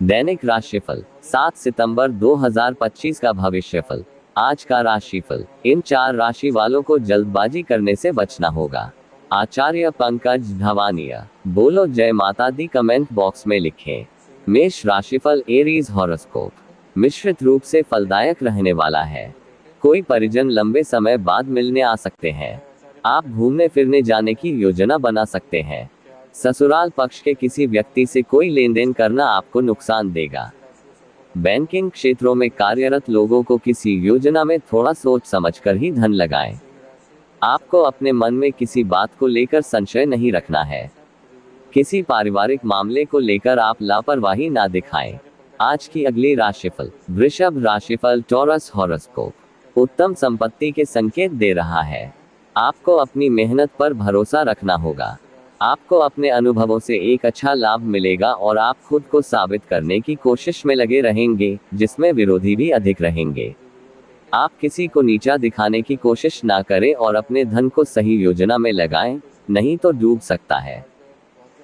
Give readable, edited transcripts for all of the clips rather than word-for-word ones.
दैनिक राशिफल 7 सितंबर 2025 का भविष्यफल। आज का राशिफल। इन 4 राशि वालों को जल्दबाजी करने से बचना होगा। आचार्य पंकज ढवानिया। बोलो जय माता दी कमेंट बॉक्स में लिखें। मेष राशिफल एरीज हॉरोस्कोप। मिश्रित रूप से फलदायक रहने वाला है। कोई परिजन लंबे समय बाद मिलने आ सकते हैं। आप घूमने फिरने जाने की योजना बना सकते हैं। ससुराल पक्ष के किसी व्यक्ति से कोई लेन देन करना आपको नुकसान देगा। बैंकिंग क्षेत्रों में कार्यरत लोगों को किसी योजना में थोड़ा सोच समझकर ही धन लगाएं। आपको अपने मन में किसी बात को लेकर संशय नहीं रखना है। किसी पारिवारिक मामले को लेकर आप लापरवाही ना दिखाएं। आज की अगली राशिफल। वृषभ राशिफल टॉरस हॉरोस्कोप। उत्तम संपत्ति के संकेत दे रहा है। आपको अपनी मेहनत पर भरोसा रखना होगा। आपको अपने अनुभवों से एक अच्छा लाभ मिलेगा और आप खुद को साबित करने की कोशिश में लगे रहेंगे, जिसमें विरोधी भी अधिक रहेंगे। आप किसी को नीचा दिखाने की कोशिश ना करें और अपने धन को सही योजना में लगाएं, नहीं तो डूब सकता है।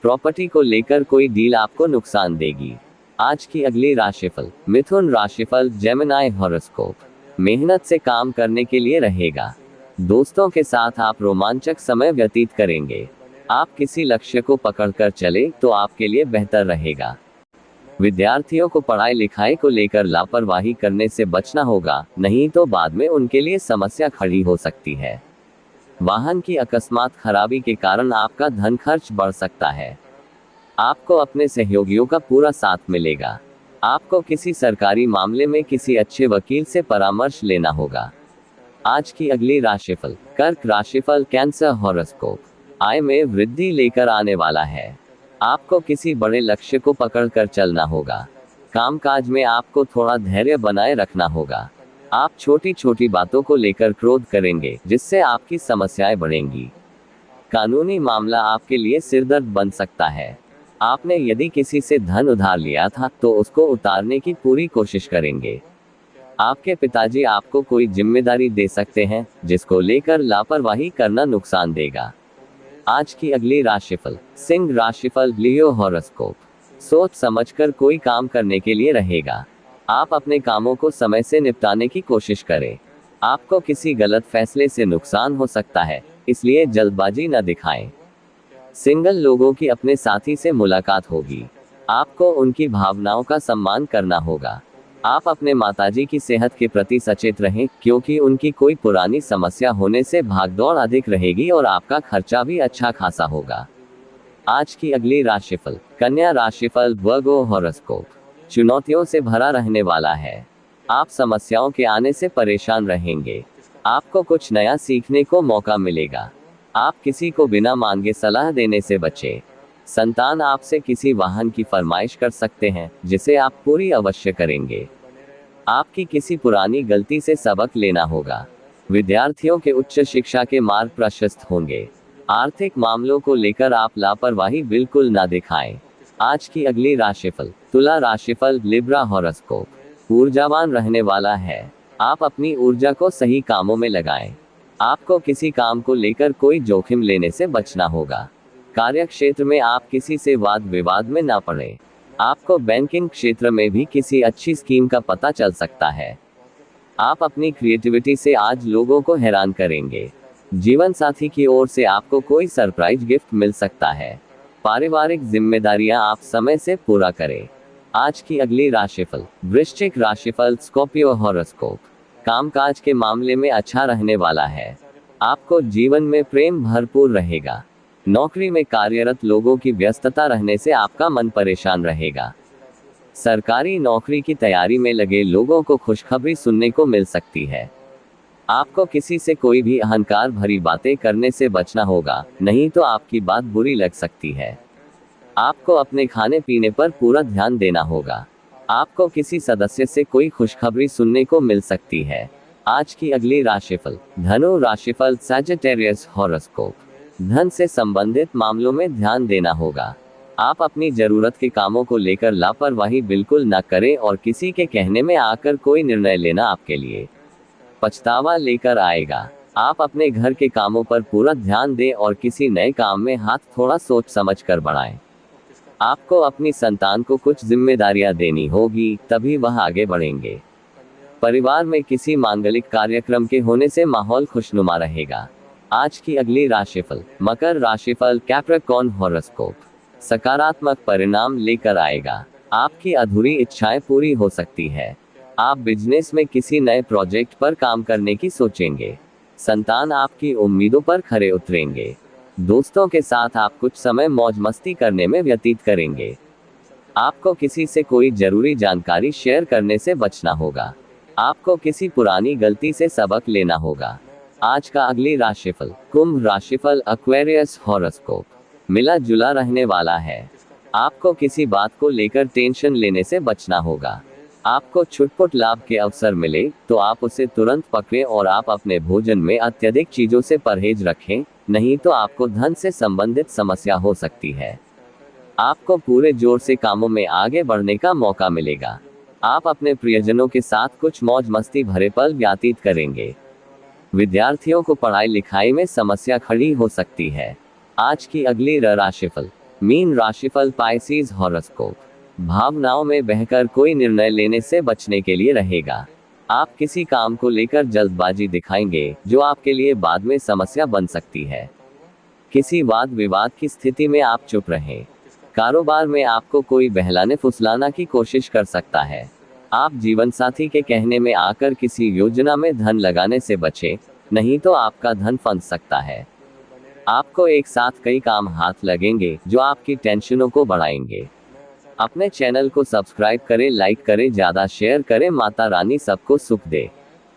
प्रॉपर्टी को लेकर कोई डील आपको नुकसान देगी। आज की अगली राशिफल। मिथुन राशिफल जेमिनी हॉरोस्कोप। मेहनत से काम करने के लिए रहेगा। दोस्तों के साथ आप रोमांचक समय व्यतीत करेंगे। आप किसी लक्ष्य को पकड़कर चले तो आपके लिए बेहतर रहेगा। विद्यार्थियों को पढ़ाई लिखाई को लेकर लापरवाही करने से बचना होगा, नहीं तो बाद में उनके लिए समस्या खड़ी हो सकती है। वाहन की अकस्मात खराबी के कारण आपका धन खर्च बढ़ सकता है। आपको अपने सहयोगियों का पूरा साथ मिलेगा। आपको किसी सरकारी मामले में किसी अच्छे वकील से परामर्श लेना होगा। आज की अगली राशिफल। कर्क राशिफल कैंसर हॉरोस्कोप। आय में वृद्धि लेकर आने वाला है। आपको किसी बड़े लक्ष्य को पकड़कर चलना होगा। कामकाज में आपको थोड़ा धैर्य बनाए रखना होगा। आप छोटी छोटी बातों को लेकर क्रोध करेंगे, जिससे आपकी समस्याएं बढ़ेंगी। कानूनी मामला आपके लिए सिरदर्द बन सकता है। आपने यदि किसी से धन उधार लिया था तो उसको उतारने की पूरी कोशिश करेंगे। आपके पिताजी आपको कोई जिम्मेदारी दे सकते हैं, जिसको लेकर लापरवाही करना नुकसान देगा। आज की अगली राशिफल। सिंह राशिफल लियो हॉरोस्कोप। सोच समझकर कोई काम करने के लिए रहेगा। आप अपने कामों को समय से निपटाने की कोशिश करें। आपको किसी गलत फैसले से नुकसान हो सकता है, इसलिए जल्दबाजी न दिखाएं। सिंगल लोगों की अपने साथी से मुलाकात होगी। आपको उनकी भावनाओं का सम्मान करना होगा। आप अपने माताजी की सेहत के प्रति सचेत रहें, क्योंकि उनकी कोई पुरानी समस्या होने से भागदौड़ अधिक रहेगी और आपका खर्चा भी अच्छा खासा होगा। आज की अगली राशिफल। कन्या राशिफल वर्गो हॉरोस्कोप। चुनौतियों से भरा रहने वाला है। आप समस्याओं के आने से परेशान रहेंगे। आपको कुछ नया सीखने को मौका मिलेगा। आप किसी को बिना मांगे सलाह देने से बचें। संतान आपसे किसी वाहन की फरमाइश कर सकते हैं, जिसे आप पूरी अवश्य करेंगे। आपकी किसी पुरानी गलती से सबक लेना होगा। विद्यार्थियों के उच्च शिक्षा के मार्ग प्रशस्त होंगे। आर्थिक मामलों को लेकर आप लापरवाही बिल्कुल ना दिखाएं। आज की अगली राशिफल। तुला राशिफल लिब्रा हॉरोस्कोप। ऊर्जावान रहने वाला है। आप अपनी ऊर्जा को सही कामों में लगाएं। आपको किसी काम को लेकर कोई जोखिम लेने से बचना होगा। कार्य क्षेत्र में आप किसी से वाद विवाद में ना पड़े। आपको बैंकिंग क्षेत्र में भी किसी अच्छी स्कीम का पता चल सकता है। आप अपनी क्रिएटिविटी से आज लोगों को हैरान करेंगे। जीवन साथी की ओर से आपको कोई सरप्राइज गिफ्ट मिल सकता है। पारिवारिक जिम्मेदारियां आप समय से पूरा करें। आज की अगली राशिफल। वृश्चिक राशिफल स्कॉर्पियो हॉरोस्कोप। कामकाज के मामले में अच्छा रहने वाला है। आपको जीवन में प्रेम भरपूर रहेगा। नौकरी में कार्यरत लोगों की व्यस्तता रहने से आपका मन परेशान रहेगा। सरकारी नौकरी की तैयारी में लगे लोगों को खुशखबरी सुनने को मिल सकती है। आपको किसी से कोई भी अहंकार भरी बातें करने से बचना होगा, नहीं तो आपकी बात बुरी लग सकती है। आपको अपने खाने पीने पर पूरा ध्यान देना होगा। आपको किसी सदस्य से कोई खुशखबरी सुनने को मिल सकती है। आज की अगली राशिफल। धनु राशिफल सैजिटेरियस हॉरोस्कोप। धन से संबंधित मामलों में ध्यान देना होगा। आप अपनी जरूरत के कामों को लेकर लापरवाही बिल्कुल न करें और किसी के कहने में आकर कोई निर्णय लेना आपके लिए पछतावा लेकर आएगा। आप अपने घर के कामों पर पूरा ध्यान दें और किसी नए काम में हाथ थोड़ा सोच समझ कर बढ़ाएं। आपको अपनी संतान को कुछ जिम्मेदारियां देनी होगी, तभी वह आगे बढ़ेंगे। परिवार में किसी मांगलिक कार्यक्रम के होने से माहौल खुशनुमा रहेगा। आज की अगली राशिफल। मकर राशिफल, कैप्रिकॉर्न हॉरोस्कोप सकारात्मक परिणाम लेकर आएगा। आपकी अधूरी इच्छाएं पूरी हो सकती है। आप बिजनेस में किसी नए प्रोजेक्ट पर काम करने की सोचेंगे। संतान आपकी उम्मीदों पर खरे उतरेंगे। दोस्तों के साथ आप कुछ समय मौज मस्ती करने में व्यतीत करेंगे। आपको किसी से कोई जरूरी जानकारी शेयर करने से बचना होगा। आपको किसी पुरानी गलती से सबक लेना होगा। आज का अगली राशिफल। कुंभ राशिफल, एक्वेरियस हॉरोस्कोप मिला जुला रहने वाला है। आपको किसी बात को लेकर टेंशन लेने से बचना होगा। आपको छुटपुट लाभ के अवसर मिले तो आप उसे तुरंत पकड़ें और आप अपने भोजन में अत्यधिक चीजों से परहेज रखें, नहीं तो आपको धन से संबंधित समस्या हो सकती है। आपको पूरे जोर से कामों में आगे बढ़ने का मौका मिलेगा। आप अपने प्रियजनों के साथ कुछ मौज मस्ती भरे पल व्यतीत करेंगे। विद्यार्थियों को पढ़ाई लिखाई में समस्या खड़ी हो सकती है। आज की अगली राशिफल। मीन राशिफल, पाइसेस हॉरोस्कोप भावनाओं में बहकर कोई निर्णय लेने से बचने के लिए रहेगा। आप किसी काम को लेकर जल्दबाजी दिखाएंगे जो आपके लिए बाद में समस्या बन सकती है। किसी वाद विवाद की स्थिति में आप चुप रहें। कारोबार में आपको कोई बहलाने फुसलाना की कोशिश कर सकता है। आप जीवन साथी के कहने में आकर किसी योजना में धन लगाने से बचें, नहीं तो आपका धन फंस सकता है। आपको एक साथ कई काम हाथ लगेंगे जो आपकी टेंशनों को बढ़ाएंगे। अपने चैनल को सब्सक्राइब करें, लाइक करें, ज्यादा शेयर करें। माता रानी सबको सुख दे।